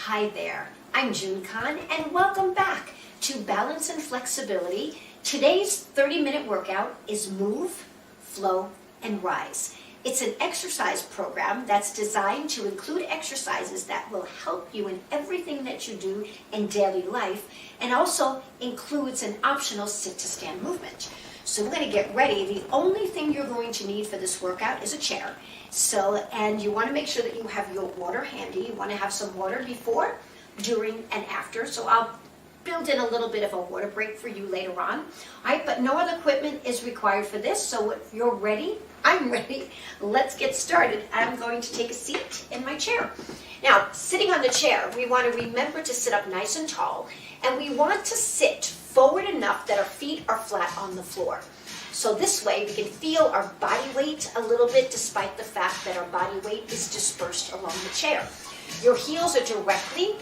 Hi there, I'm June Kahn and welcome back to Balance and Flexibility. Today's 30-minute workout is Move, Flow, and Rise. It's an exercise program that's designed to include exercises that will help you in everything that you do in daily life, and also includes an optional sit-to-stand movement. So we're going to get ready. The only thing you're going to need for this workout is a chair. And you want to make sure that you have your water handy. You want to have some water before, during, and after. So I'll build in a little bit of a water break for you later on. All right, but no other equipment is required for this. So if you're ready, I'm ready. Let's get started. I'm going to take a seat in my chair. Now, sitting on the chair, we want to remember to sit up nice and tall, and we want to sit forward enough that our feet are flat on the floor. So this way we can feel our body weight a little bit, despite the fact that our body weight is dispersed along the chair. Your heels are directly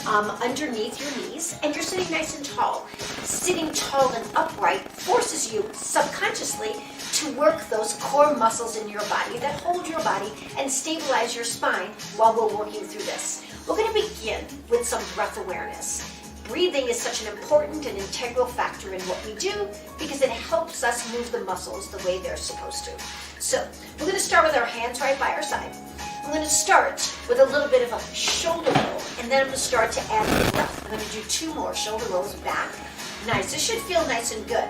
underneath your knees, and you're sitting nice and tall. Sitting tall and upright forces you subconsciously to work those core muscles in your body that hold your body and stabilize your spine while we're working through this. We're going to begin with some breath awareness. Breathing is such an important and integral factor in what we do because it helps us move the muscles the way they're supposed to. So we're going to start with our hands right by our side. I'm going to start with a little bit of a shoulder roll, and then I'm going to start to add the breath. I'm going to do 2 more shoulder rolls back. Nice. This should feel nice and good.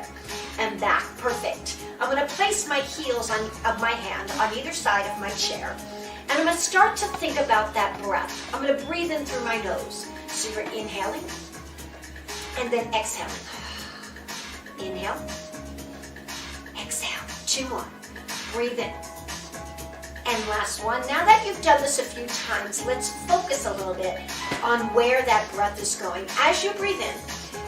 And back. Perfect. I'm going to place my heels of my hand on either side of my chair, and I'm going to start to think about that breath. I'm going to breathe in through my nose. So you're inhaling, and then exhaling. Inhale, exhale. 2 more. Breathe in. And last one. Now that you've done this a few times, let's focus a little bit on where that breath is going. As you breathe in,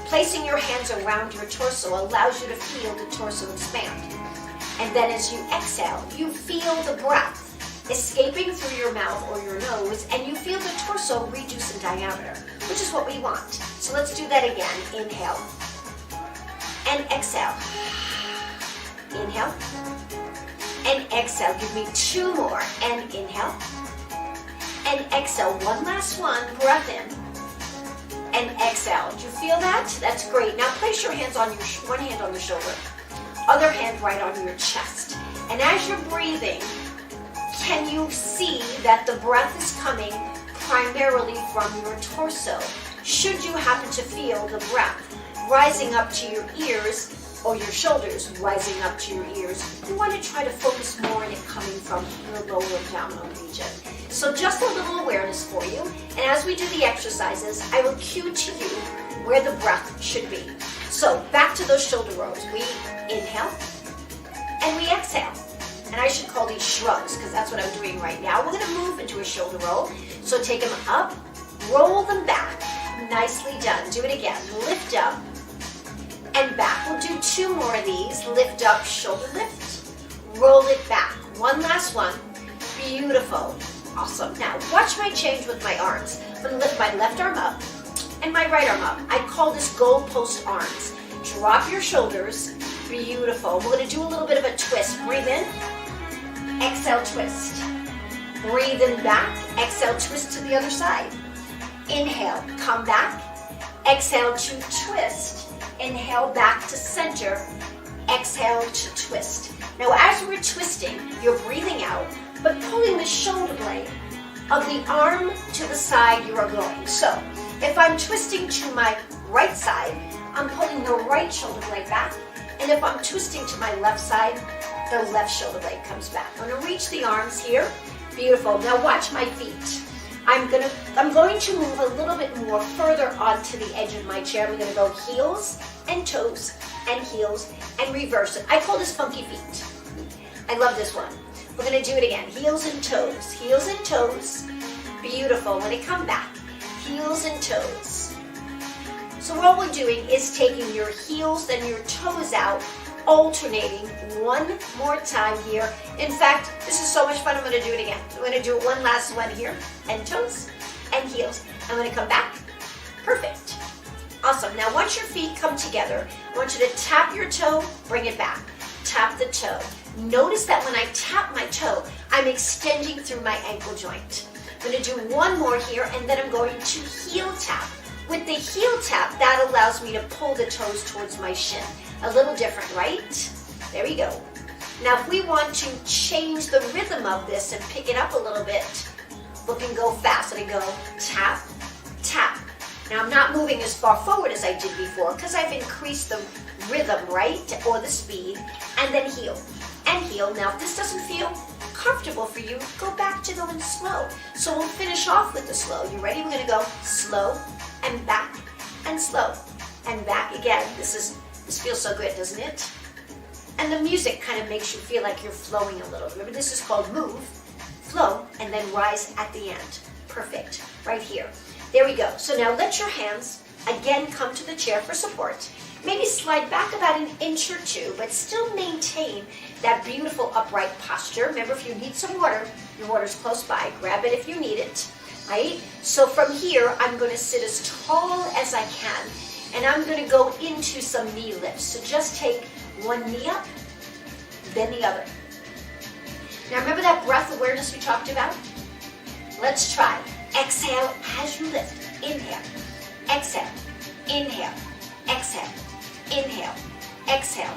placing your hands around your torso allows you to feel the torso expand. And then as you exhale, you feel the breath escaping through your mouth or your nose, and you feel the torso reduce in diameter, which is what we want. So let's do that again. Inhale and exhale. Inhale and exhale. Give me 2 more. And inhale and exhale. One last one. Breath in and exhale. Do you feel that? That's great. Now place your hands on one hand on the shoulder, other hand right on your chest. And as you're breathing, can you see that the breath is coming primarily from your torso? Should you happen to feel the breath rising up to your ears or your shoulders rising up to your ears, you want to try to focus more on it coming from your lower abdominal region. So just a little awareness for you. And as we do the exercises, I will cue to you where the breath should be. So back to those shoulder rolls. We inhale and we exhale. And I should call these shrugs because that's what I'm doing right now. We're going to move into a shoulder roll. So take them up, roll them back. Nicely done. Do it again. Lift up and back. We'll do 2 more of these. Lift up, shoulder lift. Roll it back. One last one. Beautiful. Awesome. Now watch my change with my arms. I'm going to lift my left arm up and my right arm up. I call this goalpost arms. Drop your shoulders. Beautiful. We're going to do a little bit of a twist. Breathe in. Exhale, twist. Breathe in back. Exhale, twist to the other side. Inhale, come back. Exhale to twist. Inhale back to center. Exhale to twist. Now as we're twisting, you're breathing out, but pulling the shoulder blade of the arm to the side you are going. So if I'm twisting to my right side, I'm pulling the right shoulder blade back. And if I'm twisting to my left side, the left shoulder blade comes back. I'm going to reach the arms here. Beautiful. Now watch my feet. I'm going to move a little bit more further onto the edge of my chair. We're going to go heels and toes and heels and reverse it. I call this funky feet. I love this one. We're going to do it again. Heels and toes. Heels and toes. Beautiful. When it come back, heels and toes. So all we're doing is taking your heels and your toes out, alternating one more time here. In fact, this is so much fun, I'm going to do it again. I'm going to do one last one here, and toes and heels. I'm going to come back. Perfect. Awesome. Now once your feet come together, I want you to tap your toe, bring it back. Tap the toe. Notice that when I tap my toe, I'm extending through my ankle joint. I'm going to do one more here, and then I'm going to heel tap. With the heel tap, that allows me to pull the toes towards my shin. A little different, right? There we go. Now, if we want to change the rhythm of this and pick it up a little bit, look and go fast. And I go tap, tap. Now, I'm not moving as far forward as I did before because I've increased the rhythm, right? Or the speed. And then heel and heel. Now, if this doesn't feel comfortable for you, go back to going slow. So we'll finish off with the slow. You ready? We're going to go slow and back and slow and back again. This feels so good, doesn't it? And the music kind of makes you feel like you're flowing a little. Remember, this is called move, flow, and then rise at the end. Perfect. Right here. There we go. So now let your hands again come to the chair for support. Maybe slide back about an inch or two, but still maintain that beautiful upright posture. Remember, if you need some water, your water's close by. Grab it if you need it. Right? So from here, I'm going to sit as tall as I can, and I'm going to go into some knee lifts. So just take one knee up, then the other. Now remember that breath awareness we talked about? Let's try. Exhale as you lift. Inhale. Exhale. Inhale. Exhale. Inhale. Exhale.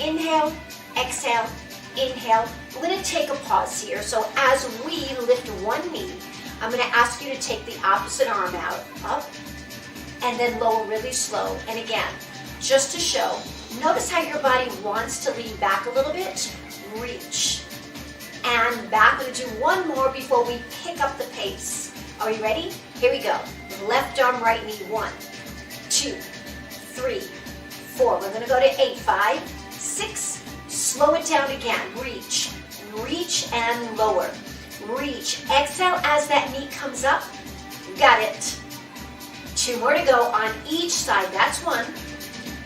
Inhale. Exhale. Inhale. We're going to take a pause here. So as we lift one knee, I'm going to ask you to take the opposite arm out, up, and then lower really slow. And again, just to show, notice how your body wants to lean back a little bit. Reach. And back. We're going to do one more before we pick up the pace. Are you ready? Here we go. Left arm, right knee. 1, 2, 3, 4. We're going to go to 8, 5, 6. Slow it down again. Reach. Reach and lower. Reach. Exhale as that knee comes up. Got it. 2 more to go on each side. That's 1.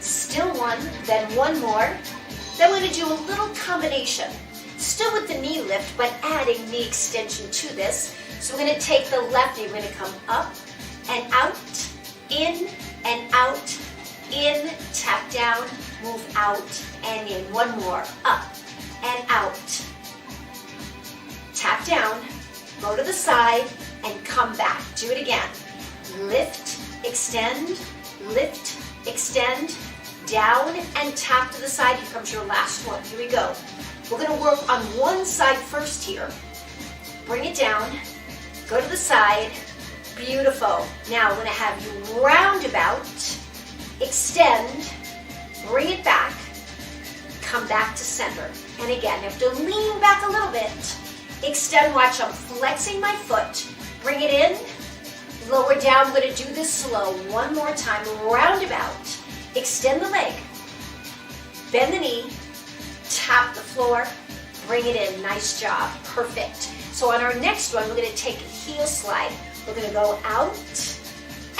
Still 1. Then 1 more. Then we're going to do a little combination. Still with the knee lift, but adding knee extension to this. So we're going to take the left knee. We're going to come up and out, in and out, in, tap down, move out, and in. 1 more. Up and out. Tap down, go to the side, and come back. Do it again. Lift, extend, down, and tap to the side. Here comes your last one. Here we go. We're going to work on one side first here. Bring it down, go to the side. Beautiful. Now we're going to have you roundabout, extend, bring it back, come back to center. And again, you have to lean back a little bit. Extend, watch, I'm flexing my foot. Bring it in, lower down. I'm going to do this slow. One more time, roundabout. Extend the leg, bend the knee, tap the floor, bring it in. Nice job. Perfect. So on our next one, we're going to take a heel slide. We're going to go out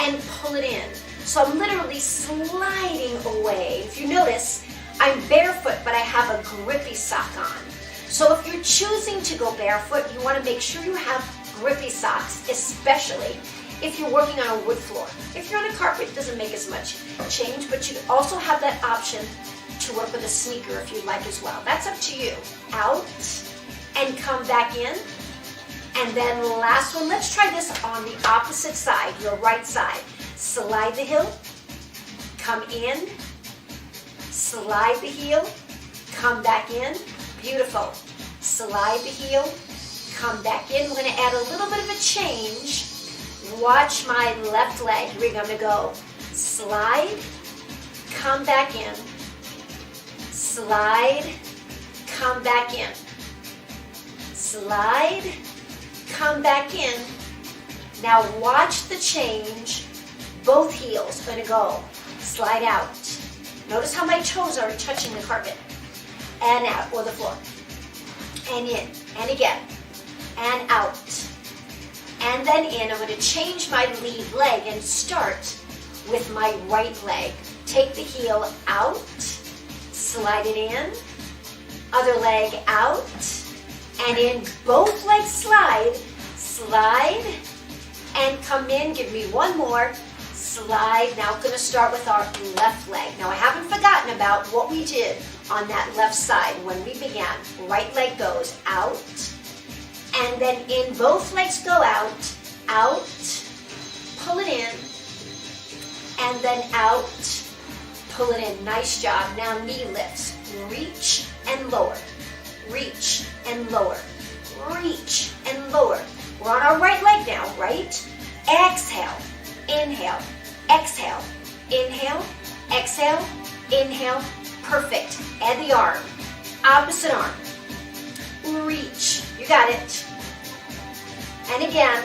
and pull it in. So I'm literally sliding away. If you notice, I'm barefoot, but I have a grippy sock on. So if you're choosing to go barefoot, you want to make sure you have grippy socks, especially if you're working on a wood floor. If you're on a carpet, it doesn't make as much change, but you also have that option to work with a sneaker if you'd like as well. That's up to you. Out and come back in. And then last one, let's try this on the opposite side, your right side. Slide the heel, come in, slide the heel, come back in. Beautiful. Slide the heel, come back in. We're going to add a little bit of a change. Watch my left leg. We're going to go slide, come back in, slide, come back in, slide, come back in. Now watch the change. Both heels are going to go slide out. Notice how my toes are touching the carpet. And out, or the floor. And in, and again, and out. And then in. I'm going to change my lead leg and start with my right leg. Take the heel out, slide it in, other leg out, and in. Both legs slide, slide, and come in. Give me one more. Slide. Now I'm going to start with our left leg. Now I haven't forgotten about what we did on that left side when we began. Right leg goes out and and then in. Both legs go out, out, pull it in, and then out, pull it in. Nice job. Now knee lifts. Reach and lower. Reach and lower. Reach and lower. We're on our right leg now, right? Exhale, inhale, exhale, inhale, exhale, inhale. Perfect. Add the arm. Opposite arm. Reach. You got it. And again.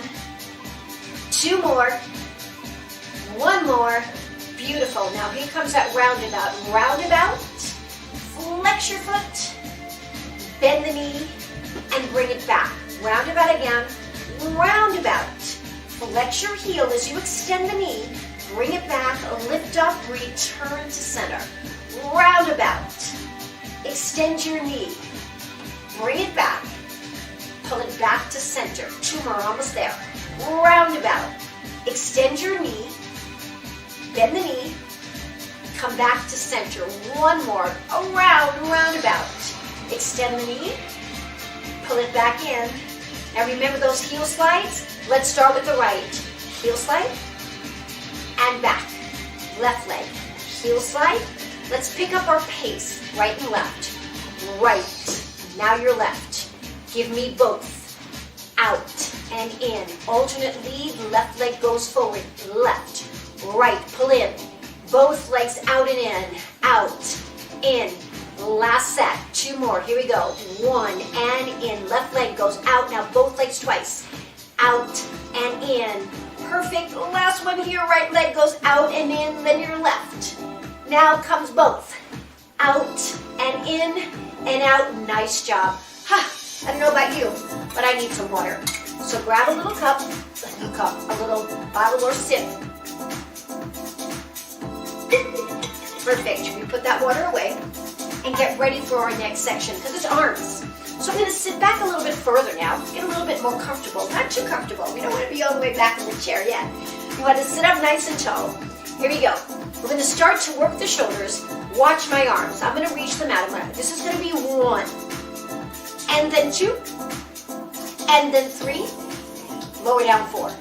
2 more. 1 more. Beautiful. Now here comes that roundabout. Roundabout. Flex your foot. Bend the knee and bring it back. Roundabout again. Roundabout. Flex your heel as you extend the knee. Bring it back. Lift up. Return to center. Roundabout. Extend your knee. Bring it back. Pull it back to center. 2 more, almost there. Roundabout. Extend your knee. Bend the knee. Come back to center. 1 more. Around, roundabout. Extend the knee. Pull it back in. Now remember those heel slides? Let's start with the right. Heel slide. And back. Left leg. Heel slide. Let's pick up our pace. Right and left. Right. Now your left. Give me both. Out and in. Alternate lead. Left leg goes forward. Left. Right. Pull in. Both legs out and in. Out. In. Last set. 2 more. Here we go. 1 and in. Left leg goes out. Now both legs twice. Out and in. Perfect. Last one here. Right leg goes out and in. Then your left. Now comes both. Out and in and out. Nice job. I don't know about you, but I need some water. So grab a little cup, a little bottle or sip. Perfect. We put that water away and get ready for our next section because it's arms. So I'm going to sit back a little bit further now, get a little bit more comfortable. Not too comfortable. We don't want to be all the way back in the chair yet. You want to sit up nice and tall. Here we go. We're going to start to work the shoulders. Watch my arms. I'm going to reach them out. This is going to be 1. And then 2. And then 3. Lower down 4.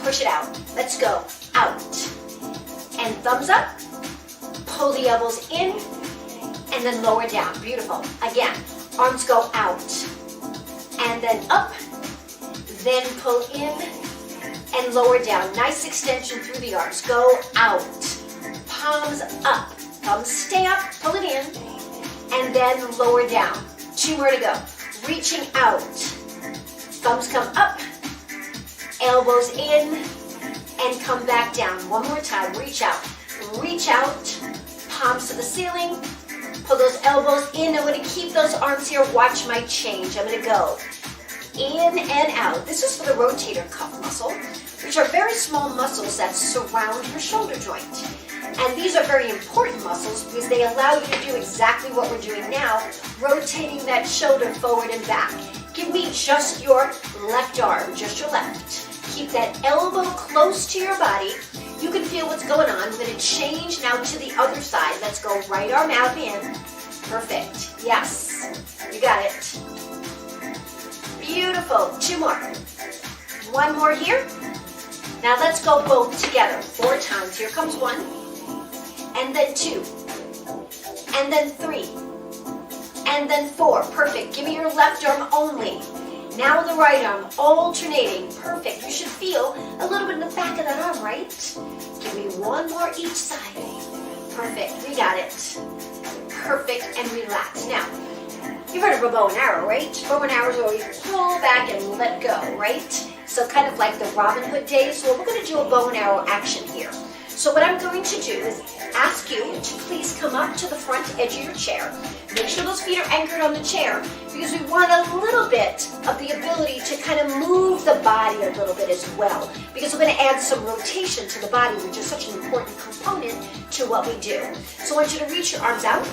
Push it out. Let's go. Out. And thumbs up. Pull the elbows in. And then lower down. Beautiful. Again. Arms go out. And then up. Then pull in. And lower down. Nice extension through the arms. Go out. Palms up. Thumbs stay up. Pull it in. And then lower down. 2 more to go. Reaching out. Thumbs come up. Elbows in. And come back down. 1 more time. Reach out. Reach out. Palms to the ceiling. Pull those elbows in. I'm going to keep those arms here. Watch my change. I'm going to go in and out. This is for the rotator cuff muscle, which are very small muscles that surround your shoulder joint. And these are very important muscles because they allow you to do exactly what we're doing now, rotating that shoulder forward and back. Give me just your left arm, just your left. Keep that elbow close to your body. You can feel what's going on. I'm going to change now to the other side. Let's go right arm out in. Perfect. Yes. You got it. Beautiful. 2 more. 1 more here. Now let's go both together 4 times. Here comes 1. And then 2. And then 3. And then 4. Perfect. Give me your left arm only. Now the right arm, alternating. Perfect. You should feel a little bit in the back of that arm, right? Give me 1 more each side. Perfect. We got it. Perfect. And relax. Now, you've heard of a bow and arrow, right? Bow and arrows are where you pull back and let go, right? So kind of like the Robin Hood days. Well, we're going to do a bow and arrow action here. So what I'm going to do is ask you to please come up to the front edge of your chair. Make sure those feet are anchored on the chair because we want a little bit of the ability to kind of move the body a little bit as well, because we're going to add some rotation to the body, which is such an important component to what we do. So I want you to reach your arms out,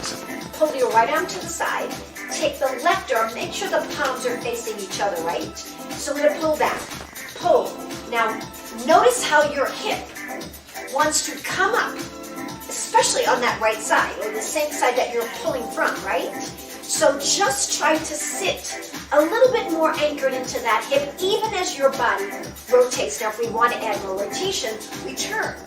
pull your right arm to the side, take the left arm, make sure the palms are facing each other, right? So we're going to pull back, pull. Now notice how your hip wants to come up, especially on that right side, or the same side that you're pulling from, right? So just try to sit a little bit more anchored into that hip, even as your body rotates. Now, if we want to add more rotation, we turn.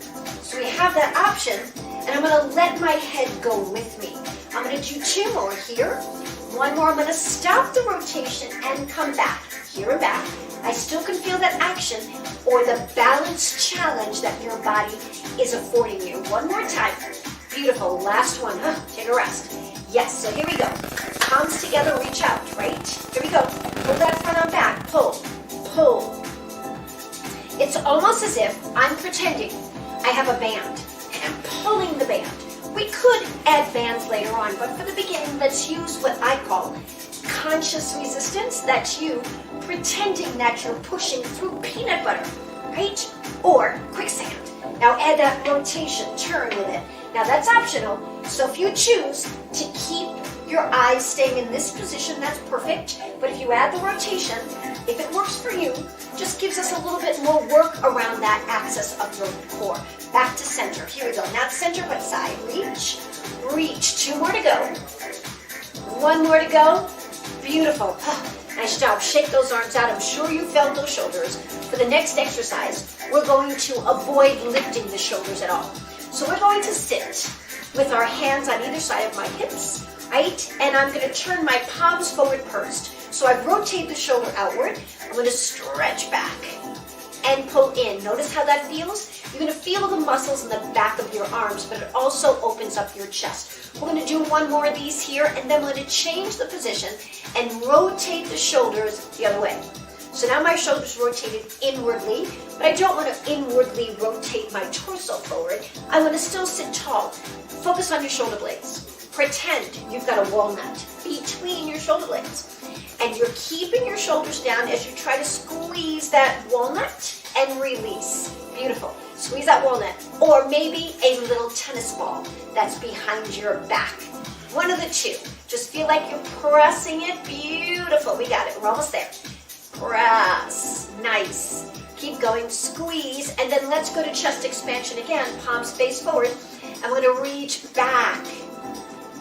So we have that option, and I'm going to let my head go with me. I'm going to do 2 more here. 1 more, I'm going to stop the rotation and come back, here and back. I still can feel that action or the balance challenge that your body is affording you. 1 more time. Beautiful. Last one. Take a rest. Yes, so here we go. Palms together, reach out, right? Here we go. Pull that front arm back. Pull, pull. It's almost as if I'm pretending I have a band and I'm pulling the band. We could add bands later on, but for the beginning, let's use what I call conscious resistance. That's you pretending that you're pushing through peanut butter, right? Or quicksand. Now add that rotation, turn with it. Now that's optional, so if you choose to keep your eyes staying in this position, that's perfect. But if you add the rotation, if it works for you, just gives us a little bit more work around that axis of your core. Back to center. Here we go. Not center, but side. Reach, reach. 2 more to go. 1 more to go. Beautiful. Nice job. Shake those arms out. I'm sure you felt those shoulders. For the next exercise, we're going to avoid lifting the shoulders at all. So we're going to sit with our hands on either side of my hips, right? And I'm going to turn my palms forward first. So I've rotated the shoulder outward. I'm going to stretch back and pull in. Notice how that feels? You're going to feel the muscles in the back of your arms, but it also opens up your chest. We're going to do 1 more of these here, and then we're going to change the position and rotate the shoulders the other way. So now my shoulders rotated inwardly, but I don't want to inwardly rotate my torso forward. I want to still sit tall. Focus on your shoulder blades. Pretend you've got a walnut between your shoulder blades. And you're keeping your shoulders down as you try to squeeze that walnut and release. Beautiful. Squeeze that walnut. Or maybe a little tennis ball that's behind your back. 1 of the 2. Just feel like you're pressing it. Beautiful. We got it. We're almost there. Press. Nice. Keep going. Squeeze. And then let's go to chest expansion again. Palms face forward. I'm going to reach back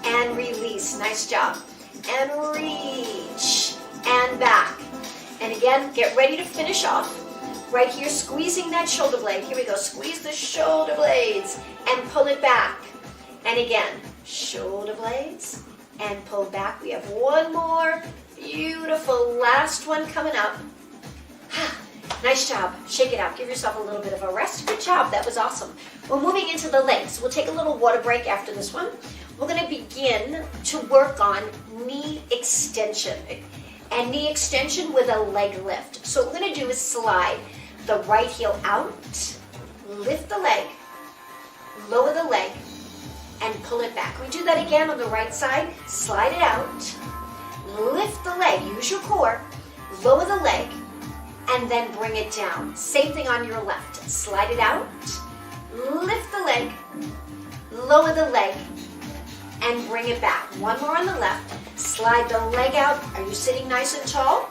and release. Nice job. And reach and back. And again, get ready to finish off. Right here, squeezing that shoulder blade. Here we go. Squeeze the shoulder blades and pull it back. And again, shoulder blades and pull back. We have 1 more. Beautiful. Last one coming up. Nice job. Shake it out. Give yourself a little bit of a rest. Good job. That was awesome. We're moving into the legs. We'll take a little water break after this one. We're going to begin to work on knee extension. And knee extension with a leg lift. So what we're going to do is slide the right heel out, lift the leg, lower the leg, and pull it back. We do that again on the right side. Slide it out, lift the leg, use your core, lower the leg, and then bring it down. Same thing on your left. Slide it out, lift the leg, lower the leg, and bring it back. 1 more on the left. Slide the leg out. Are you sitting nice and tall?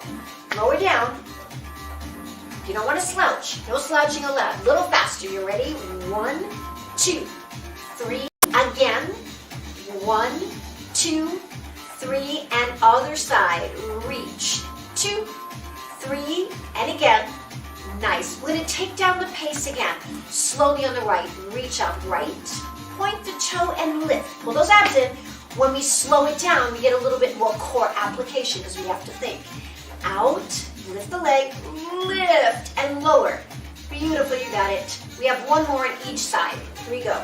Lower down. You don't want to slouch. No slouching allowed. A little faster. You ready? 1, 2, 3. Again. 1, 2, 3. And other side. Reach. 2, 3. And again. Nice. We're going to take down the pace again. Slowly on the right. Reach up right. Point the toe and lift. Pull those abs in. When we slow it down, we get a little bit more core application because we have to think. Out, lift the leg, lift, and lower. Beautiful, you got it. We have 1 more on each side. Here we go.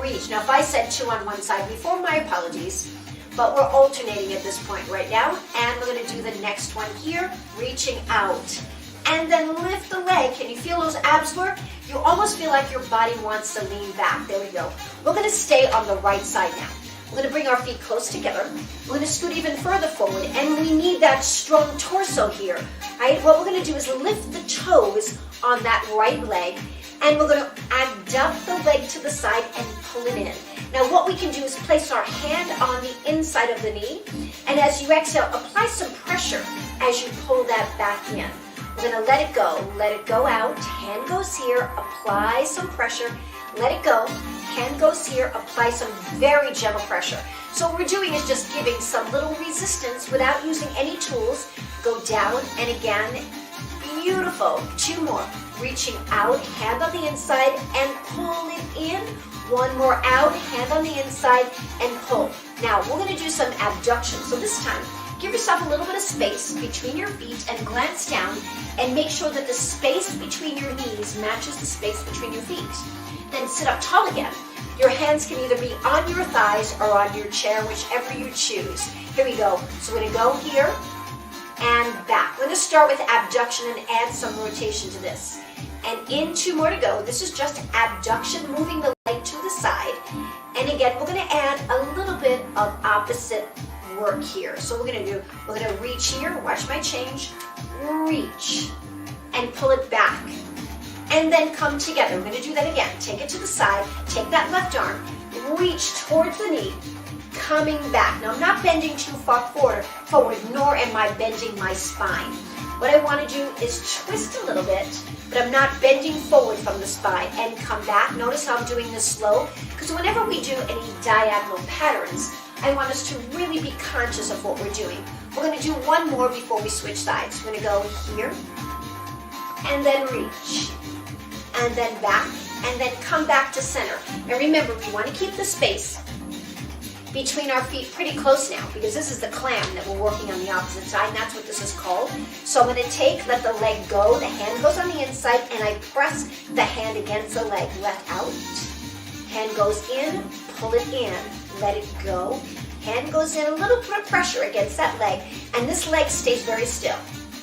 Reach. Now, if I said 2 on one side before, my apologies. But we're alternating at this point right now. And we're going to do the next one here. Reaching out. And then lift the leg. Can you feel those abs work? You almost feel like your body wants to lean back. There we go. We're going to stay on the right side now. We're going to bring our feet close together. We're going to scoot even further forward. And we need that strong torso here. Right? What we're going to do is lift the toes on that right leg. And we're going to abduct the leg to the side and pull it in. Now what we can do is place our hand on the inside of the knee. And as you exhale, apply some pressure as you pull that back in. We're going to let it go out, hand goes here, apply some pressure, let it go. Hand goes here, apply some very gentle pressure. So what we're doing is just giving some little resistance without using any tools. Go down and again. Beautiful. 2 more. Reaching out, hand on the inside and pull it in. 1 more out, hand on the inside and pull. Now we're going to do some abduction. So this time, give yourself a little bit of space between your feet and glance down and make sure that the space between your knees matches the space between your feet. Then sit up tall again. Your hands can either be on your thighs or on your chair, whichever you choose. Here we go. So we're going to go here and back. We're going to start with abduction and add some rotation to this. And in 2 more to go. This is just abduction, moving the leg to the side. And again, we're going to add a little bit of opposite work here. So we're going to reach here, watch my change, reach, and pull it back. And then come together. We're going to do that again. Take it to the side, take that left arm, reach towards the knee, coming back. Now I'm not bending too far forward, nor am I bending my spine. What I want to do is twist a little bit, but I'm not bending forward from the spine and come back. Notice how I'm doing this slow, because whenever we do any diagonal patterns, I want us to really be conscious of what we're doing. We're going to do 1 more before we switch sides. We're going to go here, and then reach, and then back, and then come back to center. Now remember, we want to keep the space between our feet pretty close now, because this is the clam that we're working on the opposite side, and that's what this is called. So I'm going to let the leg go, the hand goes on the inside, and I press the hand against the leg, let out. Hand goes in, pull it in, let it go. Hand goes in, a little bit of pressure against that leg, and this leg stays very still,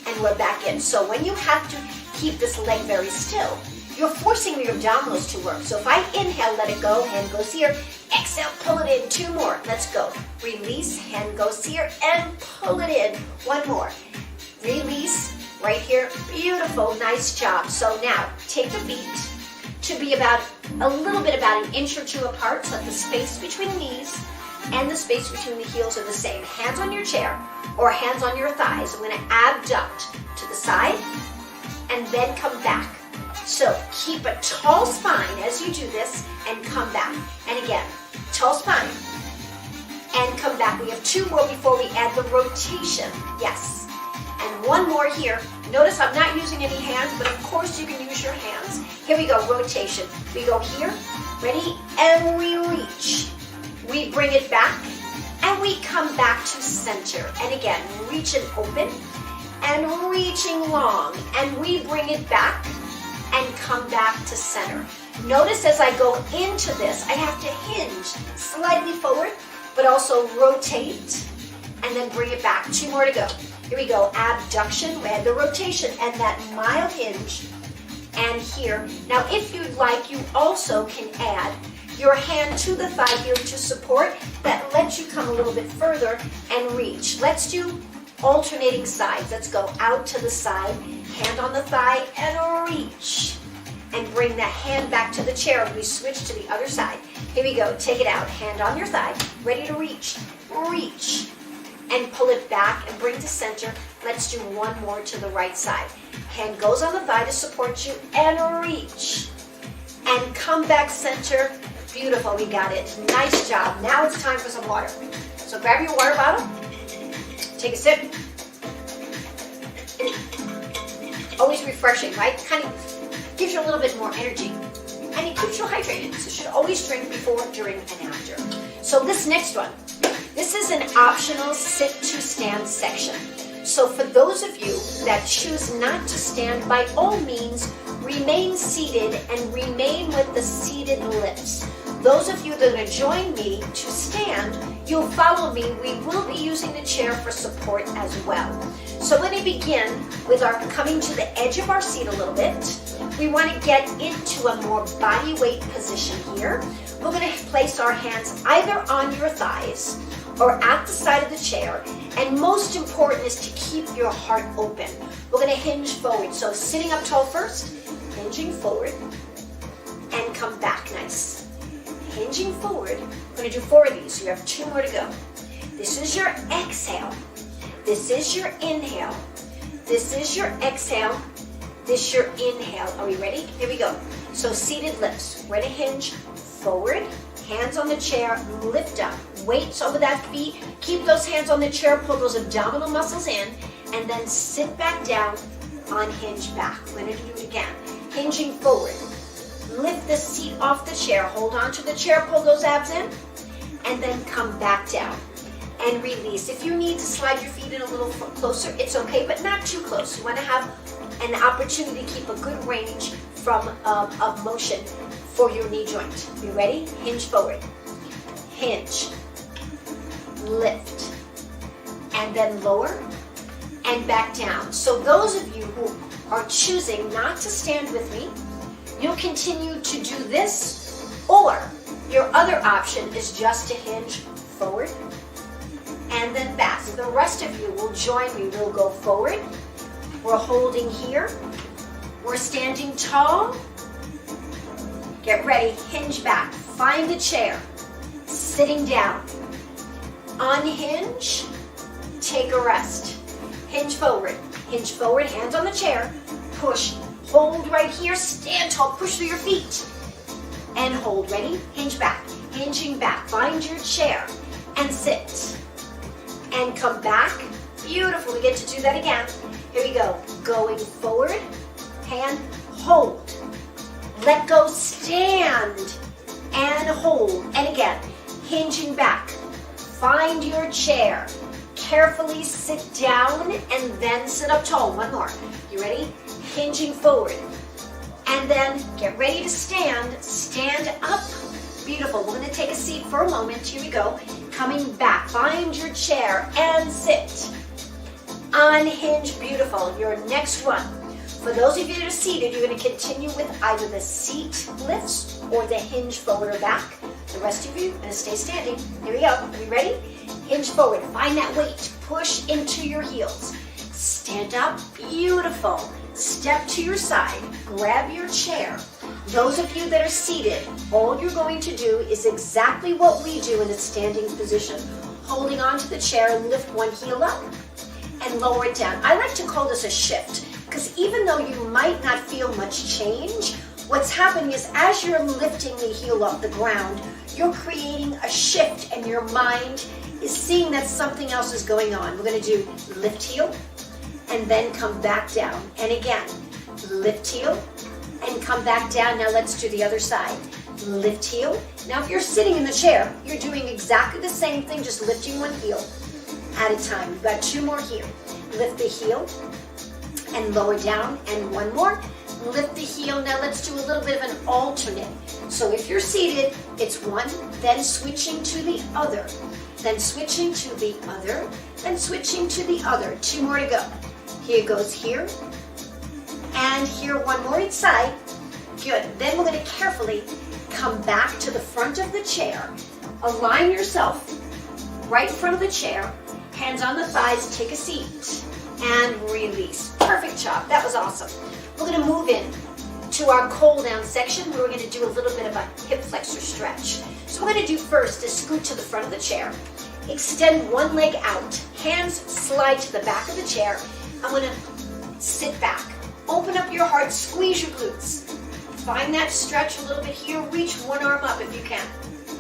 and we're back in. So when you have to keep this leg very still, you're forcing your abdominals to work. So if I inhale, let it go, hand goes here, exhale, pull it in, 2 more, let's go. Release, hand goes here, and pull it in, 1 more. Release, right here, beautiful, nice job. So now, take the feet to be about a little bit about 1 inch or 2 apart, so that the space between the knees and the space between the heels are the same. Hands on your chair, or hands on your thighs. I'm gonna abduct to the side, and then come back. So keep a tall spine as you do this and come back. And again, tall spine and come back. We have 2 more before we add the rotation. Yes. And 1 more here. Notice I'm not using any hands, but of course you can use your hands. Here we go, rotation. We go here, ready, and we reach. We bring it back and we come back to center. And again, reach and open and reaching long. And we bring it back and come back to center. Notice as I go into this, I have to hinge slightly forward, but also rotate, and then bring it back. 2 more to go. Here we go, abduction, we had the rotation, and that mild hinge, and here. Now if you'd like, you also can add your hand to the thigh here to support. That lets you come a little bit further and reach. Let's do alternating sides. Let's go out to the side, hand on the thigh, and reach. And bring the hand back to the chair. We switch to the other side. Here we go. Take it out. Hand on your thigh. Ready to reach. Reach. And pull it back and bring to center. Let's do 1 more to the right side. Hand goes on the thigh to support you and reach. And come back center. Beautiful. We got it. Nice job. Now it's time for some water. So grab your water bottle. Take a sip. Always refreshing, right? Kind of gives you a little bit more energy. And it keeps you hydrated. So you should always drink before, during, and after. So this next one, this is an optional sit to stand section. So for those of you that choose not to stand, by all means, remain seated and remain with the seated lips. Those of you that are going to join me to stand, you'll follow me. We will be using the chair for support as well. So let me begin with our coming to the edge of our seat a little bit. We want to get into a more body weight position here. We're going to place our hands either on your thighs or at the side of the chair. And most important is to keep your heart open. We're going to hinge forward. So sitting up tall first, hinging forward, and come back nice. Hinging forward. We're going to do 4 of these. You have 2 more to go. This is your exhale. This is your inhale. This is your exhale. This your inhale. Are we ready? Here we go. So seated lifts. We're gonna hinge forward, hands on the chair, lift up. Weights over that feet. Keep those hands on the chair, pull those abdominal muscles in, and then sit back down on hinge back. We're gonna do it again. Hinging forward. Lift the seat off the chair. Hold on to the chair, pull those abs in, and then come back down. And release. If you need to slide your feet in a little closer, it's okay, but not too close. You want to have an opportunity to keep a good range of motion for your knee joint. You ready? Hinge forward. Hinge. Lift. And then lower and back down. So those of you who are choosing not to stand with me, you'll continue to do this, or your other option is just to hinge forward and then back. So the rest of you will join me. We'll go forward. We're holding here. We're standing tall. Get ready. Hinge back. Find a chair. Sitting down. Unhinge. Take a rest. Hinge forward. Hinge forward. Hands on the chair. Push. Hold right here. Stand tall. Push through your feet. And hold. Ready? Hinge back. Hinging back. Find your chair and sit. And come back. Beautiful. We get to do that again. Here we go. Going forward. Hand. Hold. Let go. Stand. And hold. And again. Hinging back. Find your chair. Carefully sit down and then sit up tall. One more. You ready? Hinging forward. And then get ready to stand. Stand up. Beautiful. We're going to take a seat for a moment. Here we go. Coming back. Find your chair and sit. Unhinge. Beautiful. Your next one. For those of you that are seated, you're going to continue with either the seat lifts or the hinge forward or back. The rest of you are going to stay standing. Here we go. Are we ready? Hinge forward. Find that weight. Push into your heels. Stand up. Beautiful. Step to your side. Grab your chair. Those of you that are seated, all you're going to do is exactly what we do in a standing position. Holding onto the chair and lift one heel up and lower it down. I like to call this a shift because even though you might not feel much change, what's happening is as you're lifting the heel off the ground, you're creating a shift and your mind is seeing that something else is going on. We're going to do lift heel and then come back down. And again, lift heel and come back down. Now let's do the other side. Lift heel. Now if you're sitting in the chair, you're doing exactly the same thing, just lifting one heel at a time. We've got two more here. Lift the heel and lower down, and one more. Lift the heel. Now let's do a little bit of an alternate. So if you're seated, it's one, then switching to the other, then switching to the other, then switching to the other. Two more to go. Here goes here, and here one more each side. Good. Then we're going to carefully come back to the front of the chair. Align yourself right in front of the chair. Hands on the thighs. Take a seat and release. Perfect job. That was awesome. We're going to move in to our cool down section where we're going to do a little bit of a hip flexor stretch. So what we're going to do first is scoot to the front of the chair. Extend one leg out. Hands slide to the back of the chair. I'm going to sit back. Open up your heart. Squeeze your glutes. Find that stretch a little bit here. Reach one arm up if you can.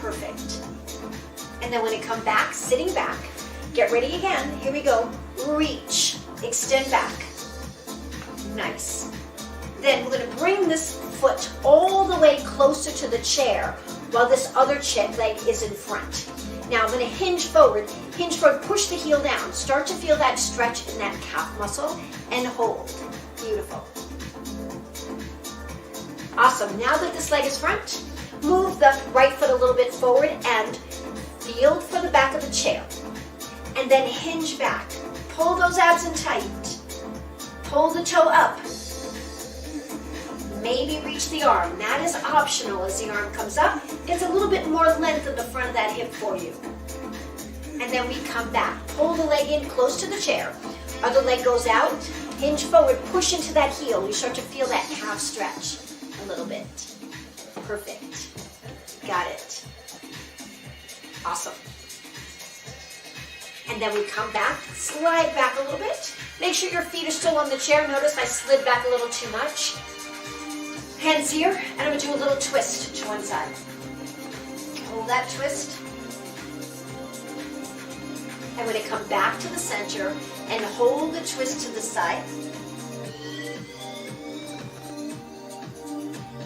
Perfect. And then when you come back, sitting back, get ready again. Here we go. Reach. Extend back. Nice. Then we're going to bring this foot all the way closer to the chair while this other leg is in front. Now I'm going to hinge forward. Hinge forward. Push the heel down. Start to feel that stretch in that calf muscle and hold. Beautiful. Awesome. Now that this leg is front, move the right foot a little bit forward and feel for the back of the chair. And then hinge back. Pull those abs in tight. Pull the toe up. Maybe reach the arm. That is optional as the arm comes up. Gets a little bit more length in the front of that hip for you. And then we come back. Pull the leg in close to the chair. Other leg goes out. Hinge forward. Push into that heel. You start to feel that calf stretch a little bit. Perfect. Got it. Awesome. And then we come back, slide back a little bit. Make sure your feet are still on the chair. Notice I slid back a little too much. Hands here, and I'm going to do a little twist to one side. Hold that twist. I'm going to come back to the center and hold the twist to the side.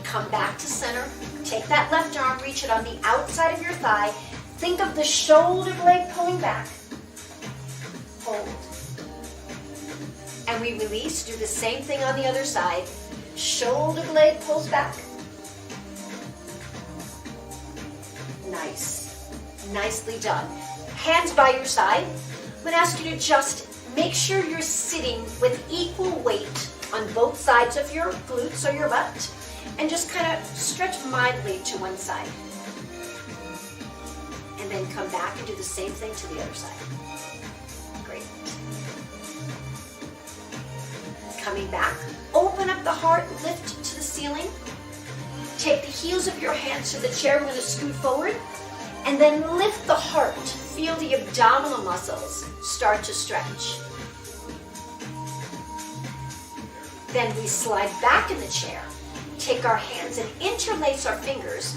Come back to center. Take that left arm, reach it on the outside of your thigh. Think of the shoulder blade pulling back. Hold. And we release. Do the same thing on the other side. Shoulder blade pulls back. Nice. Nicely done. Hands by your side. I'm going to ask you to just make sure you're sitting with equal weight on both sides of your glutes or your butt. And just kind of stretch mildly to one side. And then come back and do the same thing to the other side. Great. Coming back, open up the heart, lift to the ceiling. Take the heels of your hands to the chair. We're going to scoot forward. And then lift the heart. Feel the abdominal muscles start to stretch. Then we slide back in the chair. Take our hands and interlace our fingers,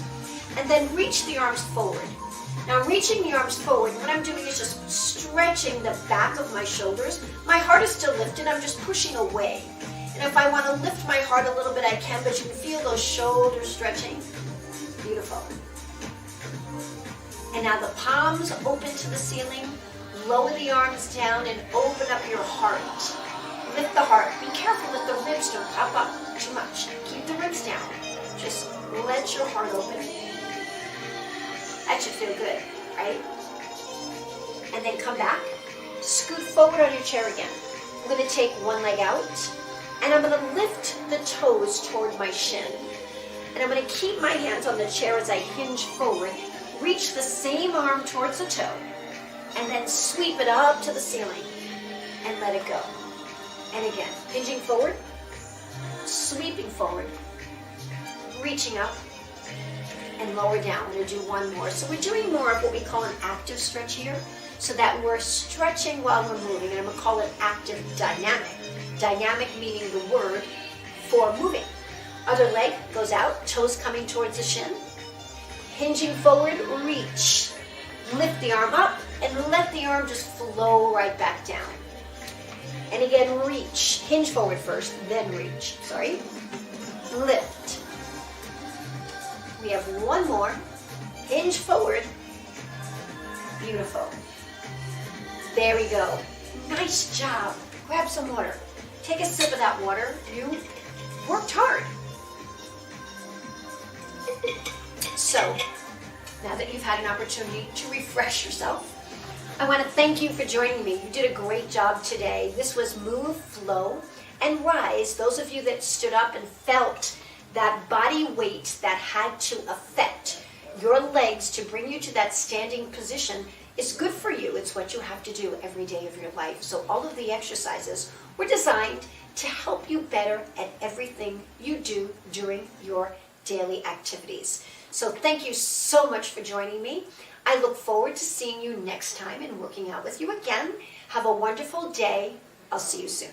and then reach the arms forward. Now I'm reaching the arms forward. What I'm doing is just stretching the back of my shoulders. My heart is still lifted. I'm just pushing away. And if I want to lift my heart a little bit, I can, but you can feel those shoulders stretching. Beautiful. And now the palms open to the ceiling. Lower the arms down and open up your heart. Lift the heart. Be careful that the ribs don't pop up too much. Keep the ribs down. Just let your heart open. That should feel good, right? And then come back. Scoot forward on your chair again. I'm going to take one leg out, and I'm going to lift the toes toward my shin. And I'm going to keep my hands on the chair as I hinge forward. Reach the same arm towards the toe, and then sweep it up to the ceiling, and let it go. And again, hinging forward, sweeping forward, reaching up, and lower down. We're going to do one more. So we're doing more of what we call an active stretch here, so that we're stretching while we're moving, and I'm going to call it active dynamic. Dynamic meaning the word for moving. Other leg goes out, toes coming towards the shin. Hinging forward, reach. Lift the arm up, and let the arm just flow right back down. And again, reach. Hinge forward first, then reach. Sorry. Lift. We have one more. Hinge forward. Beautiful. There we go. Nice job. Grab some water. Take a sip of that water. You worked hard. So, now that you've had an opportunity to refresh yourself, I want to thank you for joining me. You did a great job today. This was Move, Flow, and Rise. Those of you that stood up and felt that body weight that had to affect your legs to bring you to that standing position is good for you. It's what you have to do every day of your life. So all of the exercises were designed to help you better at everything you do during your daily activities. So thank you so much for joining me. I look forward to seeing you next time and working out with you again. Have a wonderful day. I'll see you soon.